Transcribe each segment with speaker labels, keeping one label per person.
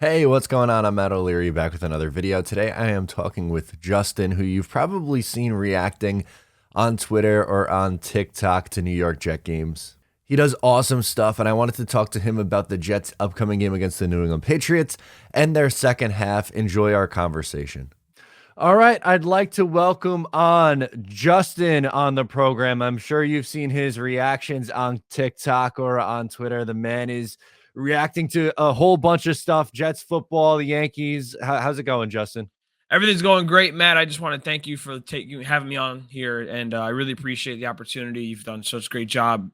Speaker 1: Hey, what's going on? I'm Matt O'Leary back with another video. Today I am talking with Justin, who you've probably seen reacting on Twitter or on TikTok to New York Jet games. He does awesome stuff, and I wanted to talk to him about the Jets' upcoming game against the New England Patriots and their second half. Enjoy our conversation. All right, I'd like to welcome on Justin on the program. I'm sure you've seen his reactions on TikTok or on Twitter. The man is reacting to a whole bunch of stuff, Jets football, the Yankees. How's it going, Justin?
Speaker 2: Everything's going great, Matt. I just want to thank you for having me on here, and I really appreciate the opportunity. You've done such a great job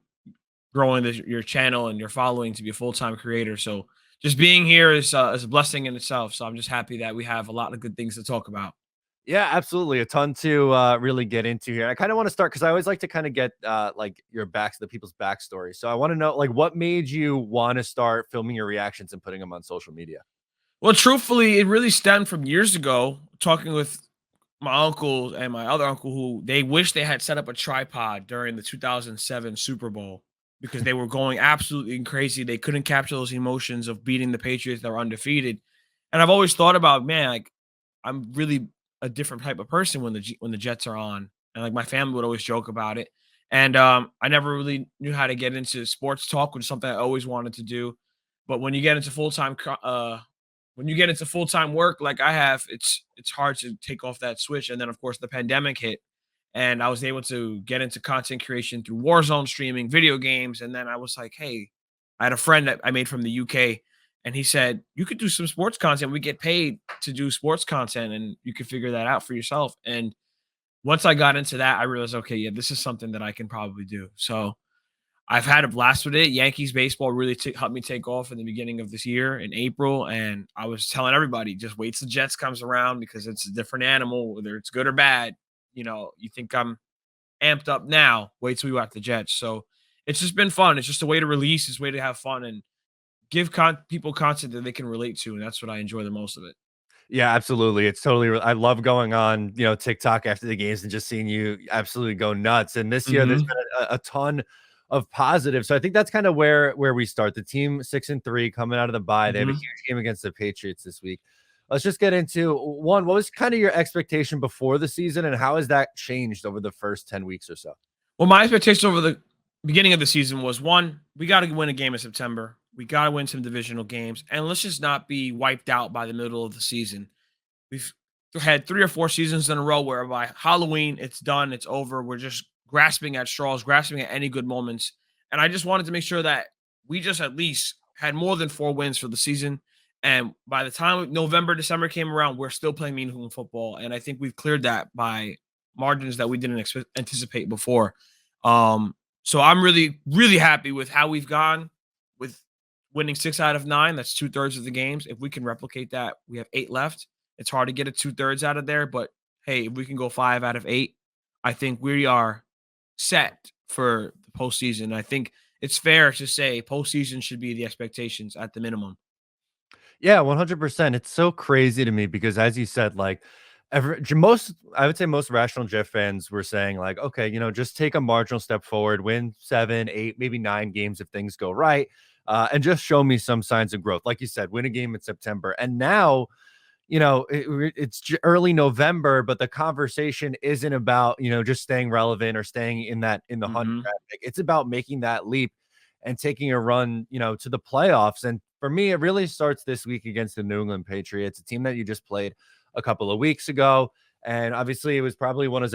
Speaker 2: growing your channel and your following to be a full time creator. So just being here is a blessing in itself. So I'm just happy that we have a lot of good things to talk about.
Speaker 1: Yeah, absolutely. A ton to really get into here. I kind of want to start because I always like to kind of get like the people's backstory. So I want to know like what made you want to start filming your reactions and putting them on social media?
Speaker 2: Well, truthfully, it really stemmed from years ago talking with my uncle and my other uncle who they wish they had set up a tripod during the 2007 Super Bowl because they were going absolutely crazy. They couldn't capture those emotions of beating the Patriots that were undefeated. And I've always thought about, man, like I'm really a different type of person when when the Jets are on. And like my family would always joke about it. And I never really knew how to get into sports talk, which is something I always wanted to do. But when you get into full-time work like I have, it's hard to take off that switch. And then of course the pandemic hit and I was able to get into content creation through Warzone streaming, video games, and then I was like, "Hey, I had a friend that I made from the UK and he said, "You could do some sports content. We get paid to do sports content and you could figure that out for yourself." And once I got into that, I realized, "Okay, yeah, this is something that I can probably do." So I've had a blast with it. Yankees baseball really helped me take off in the beginning of this year in April, and I was telling everybody just wait till the Jets comes around because it's a different animal, whether it's good or bad. You think I'm amped up now? Wait till we watch the Jets. So it's just been fun. It's just a way to release, it's a way to have fun and give people content that they can relate to, and that's what I enjoy the most of it.
Speaker 1: Yeah, absolutely. It's totally I love going on, TikTok after the games and just seeing you absolutely go nuts. And this year there's
Speaker 2: Mhm.
Speaker 1: been a ton of positives. So I think that's kind of where we start. The team 6-3 coming out of the bye. They have a
Speaker 2: Mhm.
Speaker 1: huge game against the Patriots this week. Let's just get into one. What was kind of your expectation before the season, and how has that changed over the first 10 weeks or so?
Speaker 2: Well, my expectation over the beginning of the season was one, we got to win a game in September. We got to win some divisional games, and let's just not be wiped out by the middle of the season. We've had 3 or 4 seasons in a row where by Halloween it's done, it's over. We're just grasping at straws, grasping at any good moments. And I just wanted to make sure that we just at least had more than 4 wins for the season. And by the time November, December came around, we're still playing meaningful football. And I think we've cleared that by margins that we didn't anticipate before. So I'm really, really happy with how we've gone with winning 6 out of 9. That's 2/3 of the games. If we can replicate that, we have 8 left. It's hard to get a 2/3 out of there, but hey, if we can go 5 out of 8, I think we are set for the postseason. I think it's fair to say postseason should be the expectations at the minimum.
Speaker 1: Yeah, 100%. It's so crazy to me because as you said, like most, I would say most rational Jet fans were saying like, okay, just take a marginal step forward, win 7, 8, maybe 9 games if things go right. And just show me some signs of growth. Like you said, win a game in September. And now, it's early November, but the conversation isn't about, just staying relevant or staying in the hunt
Speaker 2: Mhm.
Speaker 1: traffic. It's about making that leap and taking a run, to the playoffs. And for me, it really starts this week against the New England Patriots, a team that you just played a couple of weeks ago. And obviously, it was probably one of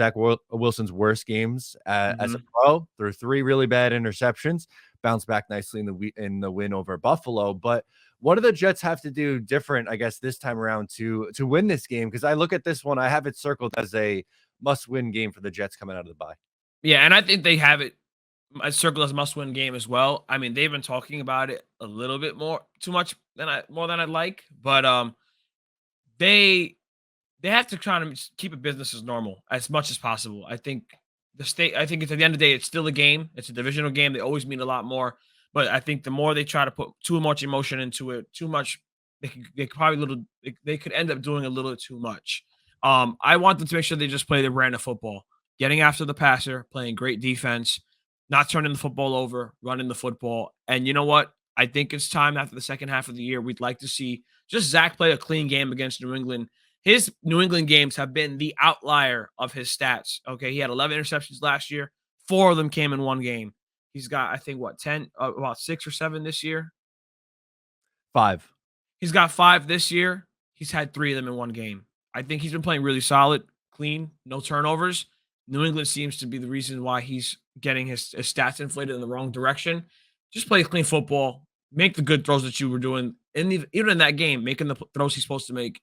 Speaker 1: Wilson's worst games as a
Speaker 2: Mhm.
Speaker 1: pro. Threw 3 really bad interceptions, bounced back nicely in the win over Buffalo. But what do the Jets have to do different, I guess, this time around to win this game? Because I look at this one, I have it circled as a must-win game for the Jets coming out of the bye.
Speaker 2: Yeah, and I think they have it circled as a must-win game as well. I mean, they've been talking about it a little bit too much than more than I'd like, but they they have to try to keep it business as normal as much as possible. I think it's at the end of the day, it's still a game. It's a divisional game. They always mean a lot more. But I think the more they try to put too much emotion into it, too much, they could probably they could end up doing a little too much. I want them to make sure they just play their brand of football, getting after the passer, playing great defense, not turning the football over, running the football. And you know what? I think it's time after the second half of the year. We'd like to see just Zach played a clean game against New England. His New England games have been the outlier of his stats. Okay, he had 11 interceptions last year. 4 of them came in one game. He's got, I think, what, 10, about 6 or 7 this year.
Speaker 1: 5.
Speaker 2: He's got 5 this year. He's had 3 of them in one game. I think he's been playing really solid, clean, no turnovers. New England seems to be the reason why he's getting his stats inflated in the wrong direction. Just play clean football, make the good throws that you were doing, and even in that game, making the throws he's supposed to make.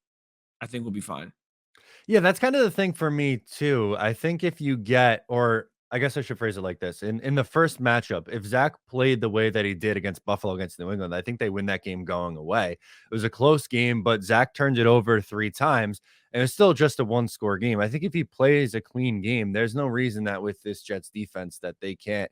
Speaker 2: I think we'll be fine.
Speaker 1: Yeah, that's kind of the thing for me too. I think if you get, or I guess I should phrase it like this: in the first matchup, if Zach played the way that he did against Buffalo against New England, I think they win that game going away. It was a close game, but Zach turned it over 3 times, and it's still just a one-score game. I think if he plays a clean game, there's no reason that with this Jets defense that they can't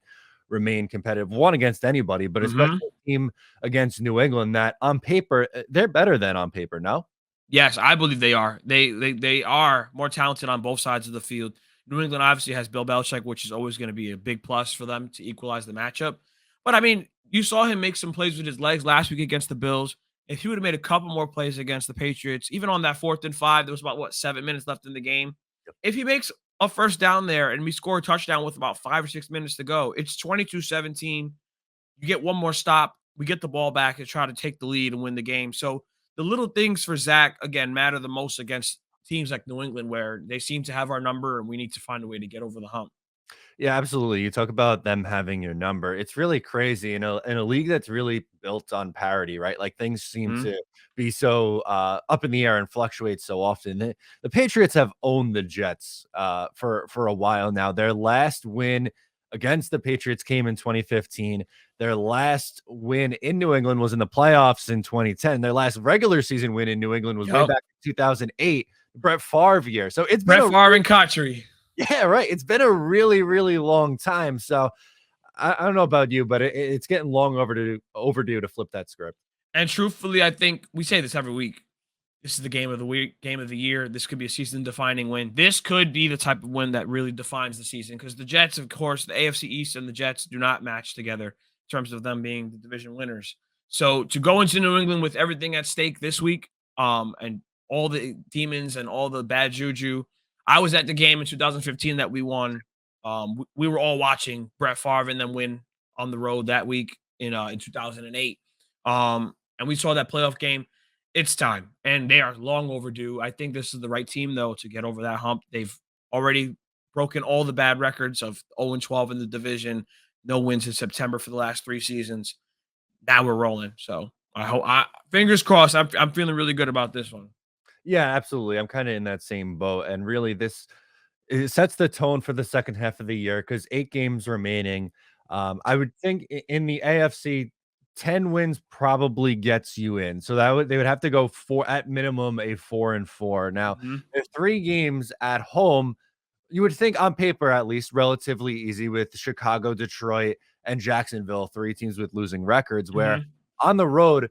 Speaker 1: remain competitive, one against anybody, but especially
Speaker 2: Mhm.
Speaker 1: a team against New England that on paper they're better than on paper. No.
Speaker 2: Yes, I believe they are. They are more talented on both sides of the field. New England obviously has Bill Belichick, which is always going to be a big plus for them to equalize the matchup. But I mean, you saw him make some plays with his legs last week against the Bills. If he would have made a couple more plays against the Patriots, even on that 4th and 5, there was about what 7 minutes left in the game. If he makes a first down there and we score a touchdown with about 5 or 6 minutes to go, it's 22-17. You get one more stop, we get the ball back and try to take the lead and win the game. So the little things for Zach again matter the most against teams like New England, where they seem to have our number and we need to find a way to get over the hump.
Speaker 1: Yeah, absolutely. You talk about them having your number. It's really crazy in a league that's really built on parity, right? Like things seem
Speaker 2: Mhm.
Speaker 1: to be so up in the air and fluctuate so often. The Patriots have owned the Jets for a while now. Their last win against the Patriots came in 2015. Their last win in New England was in the playoffs in 2010. Their last regular season win in New England was way
Speaker 2: Yep.
Speaker 1: back in 2008, Brett Favre year. So it's been
Speaker 2: Brett
Speaker 1: a
Speaker 2: Favre and Kotchery.
Speaker 1: yeah, right. It's been a really, really long time. So I don't know about you, but it's getting long overdue to flip that script.
Speaker 2: And truthfully, I think we say this every week. This is the game of the week, game of the year. This could be a season defining win. This could be the type of win that really defines the season because the Jets, of course, the AFC East and the Jets do not match together in terms of them being the division winners. So to go into New England with everything at stake this week, and all the demons and all the bad juju. I was at the game in 2015 that we won. We were all watching Brett Favre and then win on the road that week in 2008. And we saw that playoff game. It's time, and they are long overdue. I think this is the right team, though, to get over that hump. They've already broken all the bad records of 0-12 in the division, no wins in September for the last 3 seasons. Now we're rolling. So I hope, fingers crossed. I'm feeling really good about this one.
Speaker 1: Yeah, absolutely. I'm kind of in that same boat. And really, this it sets the tone for the second half of the year because 8 games remaining. I would think in the AFC, 10 wins probably gets you in. So that would they would have to go for at minimum a 4-4. Now,
Speaker 2: Mhm,
Speaker 1: there's 3 games at home. You would think on paper, at least, relatively easy with Chicago, Detroit, and Jacksonville, 3 teams with losing records, where
Speaker 2: mhm,
Speaker 1: on the road,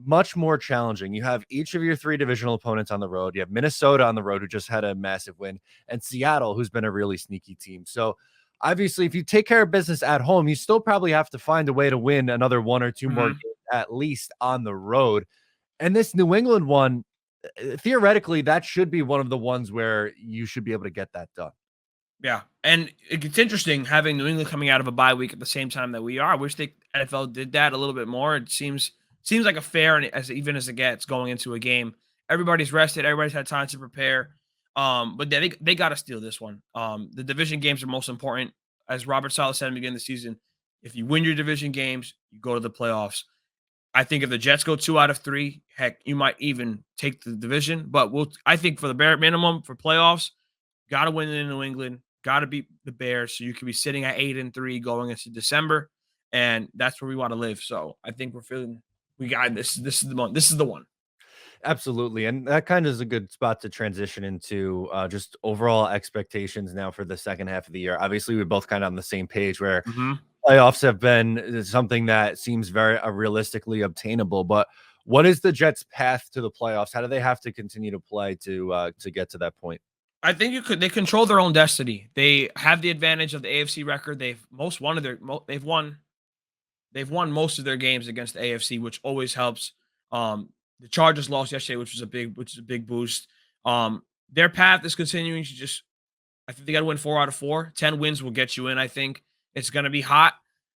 Speaker 1: much more challenging. You have each of your 3 divisional opponents on the road. You have Minnesota on the road, who just had a massive win, and Seattle, who's been a really sneaky team. So, obviously, if you take care of business at home, you still probably have to find a way to win another 1 or 2 more
Speaker 2: mhm.
Speaker 1: games at least on the road. And this New England one, theoretically, that should be one of the ones where you should be able to get that done.
Speaker 2: Yeah, and it's interesting having New England coming out of a bye week at the same time that we are. I wish the NFL did that a little bit more. It seems like a fair and as even as it gets going into a game. Everybody's rested. Everybody's had time to prepare. But they got to steal this one. The division games are most important. As Robert Saleh said at the beginning of the season, if you win your division games, you go to the playoffs. I think if the Jets go 2 out of 3, heck, you might even take the division. But I think for the bare minimum for playoffs, got to win in New England. Got to beat the Bears, so you could be sitting at 8-3 going into December, and that's where we want to live. So I think we're feeling we got this. This is the one. This is the one.
Speaker 1: Absolutely. And that kind of is a good spot to transition into just overall expectations now for the second half of the year. Obviously, we're both kind of on the same page where
Speaker 2: Hmm.
Speaker 1: playoffs have been something that seems very realistically obtainable. But what is the Jets' path to the playoffs? How do they have to continue to play to get to that point?
Speaker 2: I think you could. They control their own destiny. They have the advantage of the AFC record. They've won most of their games against the AFC, which always helps. The Chargers lost yesterday, which is a big boost. Their path is continuing to just. I think they got to win 4 out of 4. 10 wins will get you in. I think it's going to be hot,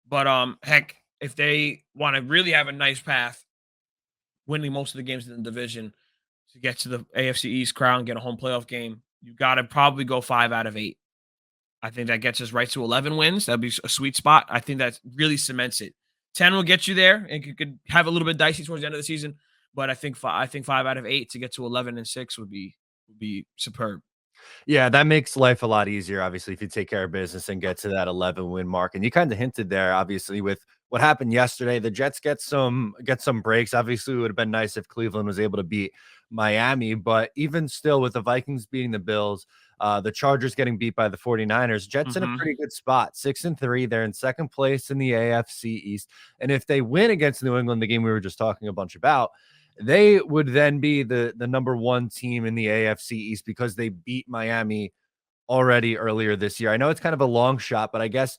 Speaker 2: but heck, if they want to really have a nice path, winning most of the games in the division to get to the AFC East crown, get a home playoff game, you got to probably go 5 out of 8. I think that gets us right to 11 wins. That'd be a sweet spot. I think that really cements it. 10 will get you there, and you could have a little bit dicey towards the end of the season. But I think 5 out of 8 to get to 11-6 would be superb.
Speaker 1: Yeah, that makes life a lot easier, obviously, if you take care of business and get to that 11 win mark. And you kind of hinted there, obviously, with what happened yesterday. The Jets get some breaks. Obviously, it would have been nice if Cleveland was able to beat Miami, but even still, with the Vikings beating the Bills, the Chargers getting beat by the 49ers, Jets in a
Speaker 2: Hmm.
Speaker 1: pretty good spot. 6-3. They're in second place in the AFC East. And if they win against New England, the game we were just talking a bunch about, they would then be the number one team in the AFC East because they beat Miami already earlier this year. I know it's kind of a long shot, but I guess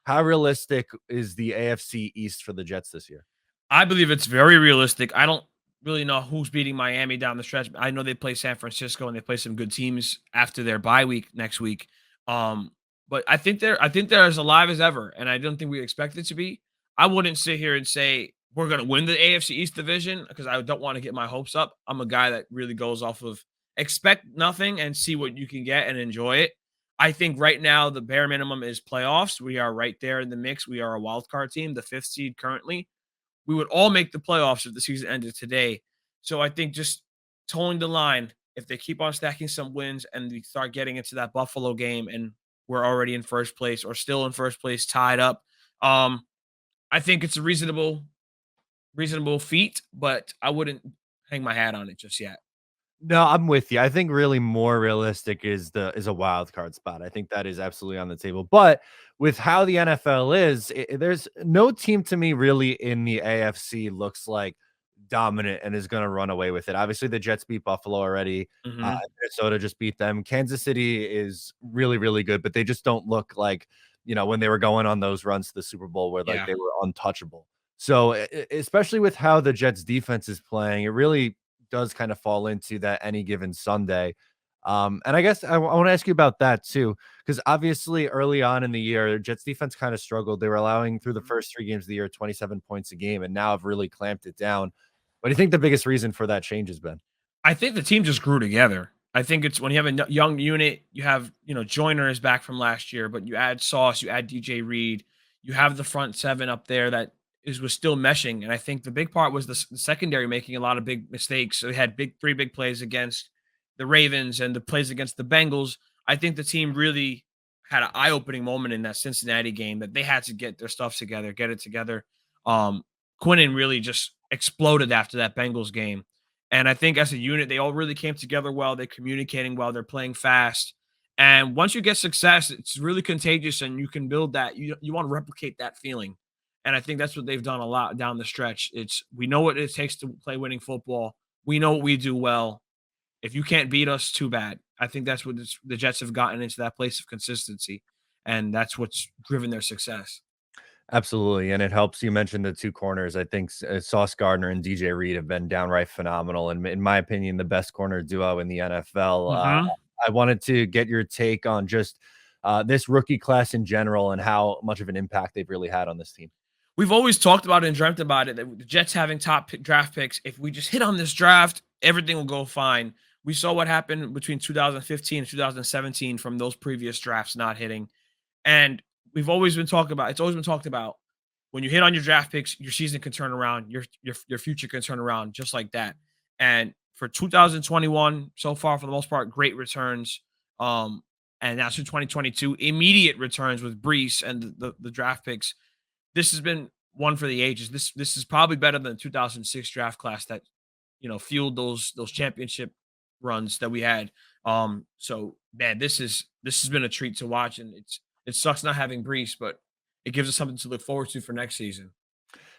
Speaker 1: how realistic is the AFC East for the Jets this year?
Speaker 2: I believe it's very realistic. I don't really know who's beating Miami down the stretch. I know they play San Francisco and they play some good teams after their bye week next week. Um, but I think they're as alive as ever, and I don't think we expect it to be. I wouldn't sit here and say we're gonna win the AFC East division because I don't want to get my hopes up. I'm a guy that really goes off of expect nothing and see what you can get and enjoy it. I think right now the bare minimum is playoffs. We are right there in the mix. We are a wild card team, the fifth seed currently. We would all make the playoffs if the season ended today. So I think just towing the line, if they keep on stacking some wins and we start getting into that Buffalo game and we're already in first place or still in first place, tied up, um, I think it's a reasonable feat, but I wouldn't hang my hat on it just yet.
Speaker 1: No, I'm with you. I think really more realistic is a wild card spot. I think that is absolutely on the table. But with how the NFL is, there's no team to me really in the AFC looks like dominant and is going to run away with it. Obviously, the Jets beat Buffalo already.
Speaker 2: Hmm.
Speaker 1: Minnesota just beat them. Kansas City is really, really good, but they just don't look like when they were going on those runs to the Super Bowl where like
Speaker 2: Yeah.
Speaker 1: they were untouchable. So, especially with how the Jets defense is playing, it really does kind of fall into that any given Sunday. And I guess I want to ask you about that too, because obviously early on in the year, Jets defense kind of struggled. They were allowing through the
Speaker 2: Mhm.
Speaker 1: first 3 games of the year 27 points a game, and now have really clamped it down. What do you think the biggest reason for that change has been?
Speaker 2: I think the team just grew together. I think it's when you have a young unit, you have, Joyner is back from last year, but you add Sauce, you add DJ Reed, you have the front seven up there that was still meshing. And I think the big part was the secondary making a lot of big mistakes. So they had three big plays against the Ravens and the plays against the Bengals. I think the team really had an eye-opening moment in that Cincinnati game that they had to get their stuff together, get it together. Quinnen really just exploded after that Bengals game. And I think as a unit, they all really came together well. They're communicating well. They're playing fast. And once you get success, it's really contagious, and you can build that. You want to replicate that feeling, and I think that's what they've done a lot down the stretch. It's we know what it takes to play winning football. We know what we do well. If you can't beat us, too bad. I think that's what the Jets have gotten into that place of consistency, and that's what's driven their success.
Speaker 1: Absolutely, and it helps. You mentioned the 2 corners. I think Sauce Gardner and DJ Reed have been downright phenomenal, and in my opinion, the best corner duo in the NFL.
Speaker 2: Hmm.
Speaker 1: I wanted to get your take on just this rookie class in general and how much of an impact they've really had on this team.
Speaker 2: We've always talked about it and dreamt about it that the Jets having draft picks. If we just hit on this draft, everything will go fine. We saw what happened between 2015 and 2017 from those previous drafts not hitting. And we've always been talking about it's always been talked about when you hit on your draft picks, your season can turn around, your future can turn around just like that. And for 2021, so far for the most part, great returns. Um, and now to 2022, immediate returns with Brees and the draft picks. This has been one for the ages. This is probably better than the 2006 draft class that fueled those championship runs that we had. So man, this has been a treat to watch, and it sucks not having Brees, but it gives us something to look forward to for next season.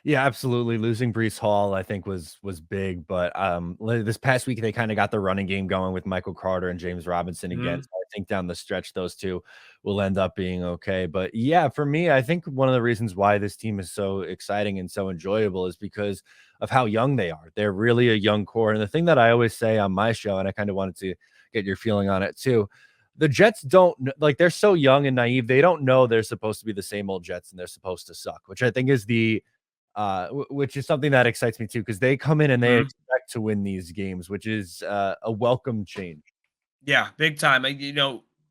Speaker 1: Yeah, absolutely. Losing Brees Hall, I think, was big, but this past week they kind of got the running game going with Michael Carter and James Robinson again.
Speaker 2: Mhm.
Speaker 1: So I think down the stretch, those two will end up being okay. But yeah, for me, I think one of the reasons why this team is so exciting and so enjoyable is because of how young they are. They're really a young core. And the thing that I always say on my show, and I kind of wanted to get your feeling on it too, the Jets don't like they're so young and naive. They don't know they're supposed to be the same old Jets and they're supposed to suck, which I think is which is something that excites me too, because they come in and they
Speaker 2: Mhm.
Speaker 1: expect to win these games, which is a welcome change.
Speaker 2: Yeah, big time.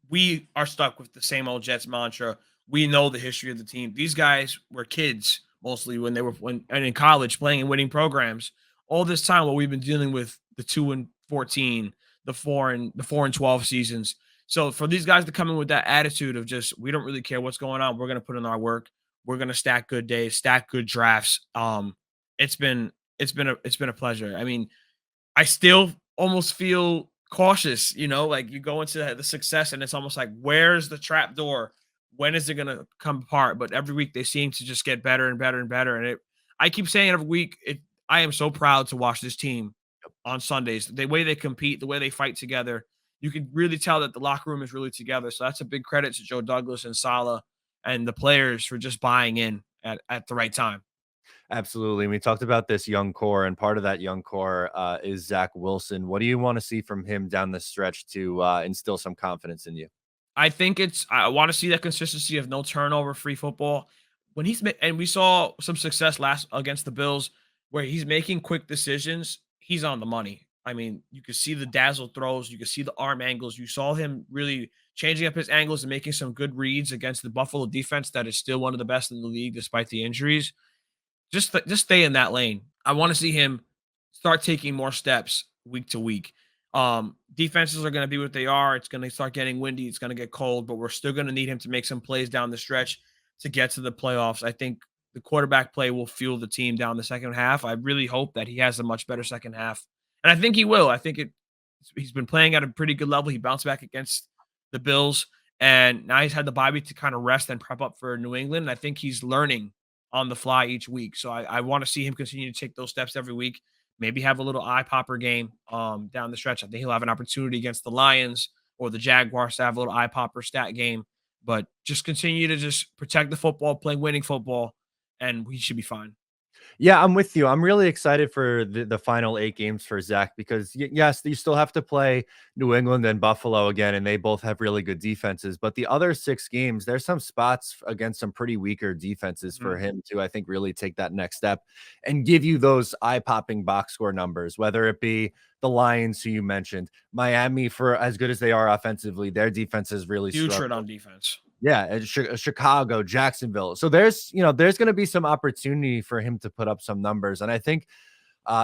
Speaker 2: We are stuck with the same old Jets mantra. We know the history of the team. These guys were kids mostly when they were when and in college playing and winning programs. All this time, what we've been dealing with the 2-14, the 4 and 12 seasons. So for these guys to come in with that attitude of just we don't really care what's going on, we're gonna put in our work. We're gonna stack good days, stack good drafts. It's been it's been a pleasure. I mean, I still almost feel cautious, like you go into the success and it's almost like, where's the trap door? When is it going to come apart? But every week they seem to just get better and better and better. I keep saying every week, I am so proud to watch this team on Sundays. The way they compete, the way they fight together, you can really tell that the locker room is really together. So that's a big credit to Joe Douglas and Salah and the players for just buying in at the right time.
Speaker 1: Absolutely. And we talked about this young core, and part of that young core is Zach Wilson. What do you want to see from him down the stretch to instill some confidence in you?
Speaker 2: I want to see that consistency of no turnover, free football. And we saw some success last against the Bills where he's making quick decisions. He's on the money. I mean, you could see the dazzle throws, you could see the arm angles. You saw him really changing up his angles and making some good reads against the Buffalo defense that is still one of the best in the league despite the injuries. Just stay in that lane. I want to see him start taking more steps week to week. Defenses are going to be what they are. It's going to start getting windy. It's going to get cold, but we're still going to need him to make some plays down the stretch to get to the playoffs. I think the quarterback play will fuel the team down the second half. I really hope that he has a much better second half, and I think he will. I think it. He's been playing at a pretty good level. He bounced back against the Bills, and now he's had the bye week to kind of rest and prep up for New England. And I think he's learning on the fly each week. So I want to see him continue to take those steps every week. Maybe have a little eye popper game down the stretch. I think he'll have an opportunity against the Lions or the Jaguars to have a little eye popper stat game. But just continue to just protect the football, play winning football, and we should be fine.
Speaker 1: Yeah, I'm with you. I'm really excited for the final 8 games for Zach because yes, you still have to play New England and Buffalo again, and they both have really good defenses. But the other 6 games, there's some spots against some pretty weaker defenses for
Speaker 2: Mhm.
Speaker 1: him to, I think, really take that next step and give you those eye-popping box score numbers, whether it be the Lions, who you mentioned, Miami, for as good as they are offensively, their defense has really
Speaker 2: Putrid
Speaker 1: struggled.
Speaker 2: on defense.
Speaker 1: Yeah, and Chicago, Jacksonville. So there's going to be some opportunity for him to put up some numbers, and I think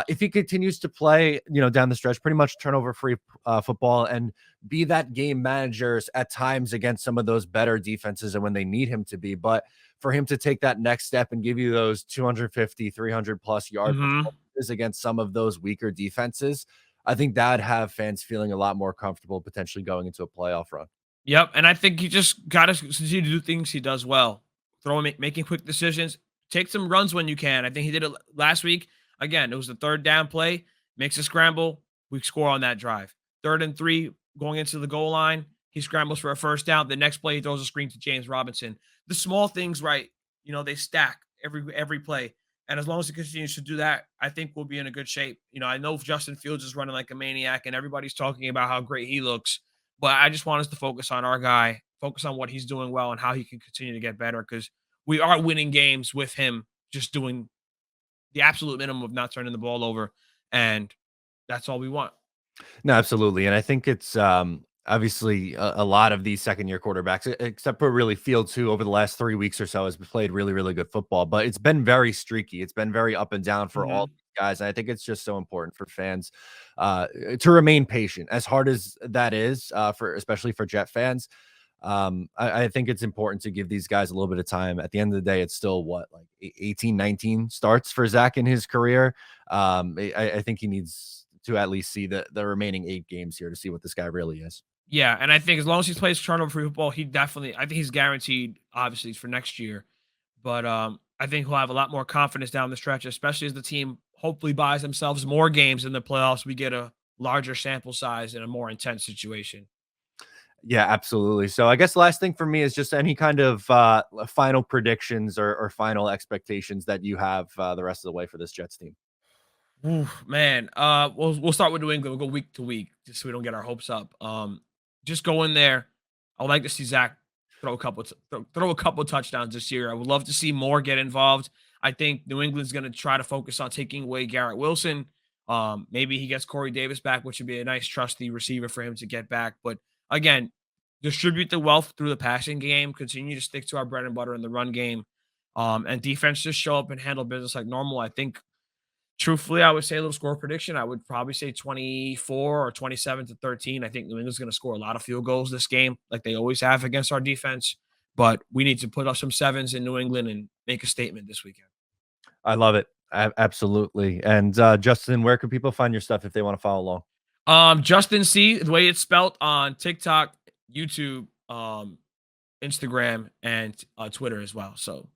Speaker 1: if he continues to play, down the stretch, pretty much turnover free football and be that game managers at times against some of those better defenses and when they need him to be, but for him to take that next step and give you those 250, 300 plus yard
Speaker 2: Hmm.
Speaker 1: performances against some of those weaker defenses, I think that'd have fans feeling a lot more comfortable potentially going into a playoff run.
Speaker 2: Yep, and I think you just gotta continue to do things he does well. Making quick decisions, take some runs when you can. I think he did it last week. Again, it was the third down play, makes a scramble, we score on that drive. 3rd and 3, going into the goal line, he scrambles for a first down. The next play, he throws a screen to James Robinson. The small things, right? They stack every play. And as long as he continues to do that, I think we'll be in a good shape. I know Justin Fields is running like a maniac, and everybody's talking about how great he looks, but I just want us to focus on our guy, focus on what he's doing well and how he can continue to get better because we are winning games with him just doing the absolute minimum of not turning the ball over. And that's all we want.
Speaker 1: No, absolutely. And I think it's obviously a lot of these second year quarterbacks, except for really Fields, who over the last 3 weeks or so has played really, really good football, but it's been very streaky. It's been very up and down for all
Speaker 2: Mhm.
Speaker 1: these guys. And I think it's just so important for fans to remain patient, as hard as that is for especially for Jet fans. I think it's important to give these guys a little bit of time. At the end of the day, it's still what, like 18, 19 starts for Zach in his career. I think he needs to at least see the remaining 8 games here to see what this guy really is.
Speaker 2: Yeah, and I think as long as he plays turnover free football, I think he's guaranteed obviously for next year. But I think he'll have a lot more confidence down the stretch, especially as the team hopefully buys themselves more games in the playoffs. We get a larger sample size and a more intense situation.
Speaker 1: Yeah, absolutely. So I guess last thing for me is just any kind of final predictions or final expectations that you have the rest of the way for this Jets team.
Speaker 2: Oof, man. We'll start with New England. We'll go week to week, just so we don't get our hopes up. Just go in there. I would like to see Zach throw a couple touchdowns this year. I would love to see more get involved. I think New England's going to try to focus on taking away Garrett Wilson. Maybe he gets Corey Davis back, which would be a nice trusty receiver for him to get back. But again, distribute the wealth through the passing game. Continue to stick to our bread and butter in the run game. And defense just show up and handle business like normal. I think truthfully, I would say a little score prediction. I would probably say 24 or 27-13. I think New England's going to score a lot of field goals this game, like they always have against our defense. But we need to put up some sevens in New England and make a statement this weekend.
Speaker 1: I love it. Absolutely. And Justin, where can people find your stuff if they want to follow along?
Speaker 2: Justin C, the way it's spelled on TikTok, YouTube, Instagram, and Twitter as well. So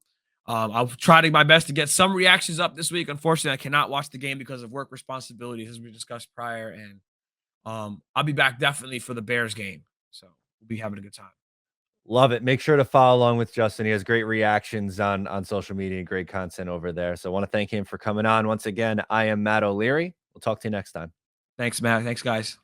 Speaker 2: I'll try to my best to get some reactions up this week. Unfortunately, I cannot watch the game because of work responsibilities, as we discussed prior. And I'll be back definitely for the Bears game. So we'll be having a good time.
Speaker 1: Love it. Make sure to follow along with Justin. He has great reactions on social media and great content over there. So I want to thank him for coming on once again. I am Matt O'Leary. We'll talk to you next time.
Speaker 2: Thanks, Matt. Thanks, guys.